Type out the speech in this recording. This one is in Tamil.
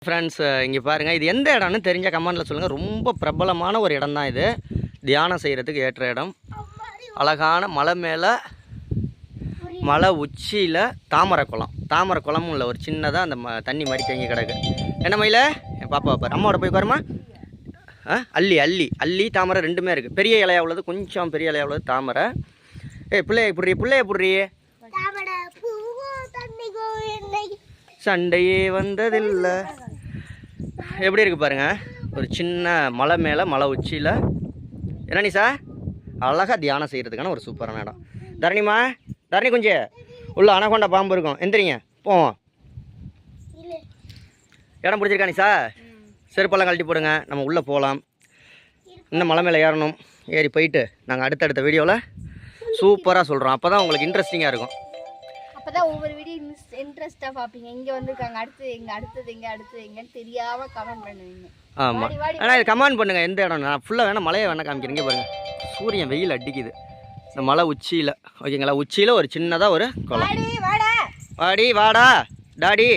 ஃப்ரெண்ட்ஸ் இங்கே பாருங்கள், இது எந்த இடம்னு தெரிஞ்ச கமெண்டில் சொல்லுங்கள். ரொம்ப பிரபலமான ஒரு இடம் தான் இது. தியானம் செய்கிறதுக்கு ஏற்ற இடம். அழகான மலை மேலே, மலை உச்சியில் தாமரை குளமும் இல்லை, ஒரு சின்னதாக அந்த தண்ணி மாதிரி தேங்கி கிடக்கு. என்ன மயில என் பாப்பா பாரு, அம்மாவோட போய் பாருமா. அல்லி தாமரை ரெண்டுமே இருக்குது. பெரிய இலையா உள்ளது, கொஞ்சம் பெரிய இலையா உள்ளது தாமரை. பிள்ளைய புடுறி சண்டையே வந்ததில்லை. எப்படி இருக்குது பாருங்கள், ஒரு சின்ன மலை மேலே, மலை உச்சியில். என்ன நீ சார் அழகாக தியானம் செய்கிறதுக்கான ஒரு சூப்பரான இடம். தரணி கொஞ்சம் உள்ள அனகொண்டா பாம்பு இருக்கும், எந்திரிங்க போவோம். இடம் பிடிச்சிருக்கா நீ சார்? செருப்பெல்லாம் கழட்டி போடுங்க, நம்ம உள்ளே போகலாம். இன்னும் மலை மேலே ஏறணும். ஏறி போயிட்டு நாங்கள் அடுத்தடுத்த வீடியோவில் சூப்பராக சொல்கிறோம். அப்போ தான் உங்களுக்கு இன்ட்ரெஸ்டிங்காக இருக்கும். அப்போ தான் ஒவ்வொரு வீடியோ இன்ட்ரெஸ்ட்டாக பார்ப்பீங்க. இங்கே வந்துருக்காங்க, அடுத்தது எங்கன்னு தெரியாமல் கமெண்ட் பண்ணுவீங்க. ஆமாம், ஆனால் இது கமெண்ட் பண்ணுங்கள் எந்த இடம். நான் ஃபுல்லாக வேணால் மலையை வேணால் காமிக்கிறீங்க பாருங்கள். சூரியன் வெயில் அடிக்குது இந்த மலை உச்சியில். ஓகேங்களா, உச்சியில் ஒரு சின்னதாக ஒரு குளம். வாடி வாடா டாடி.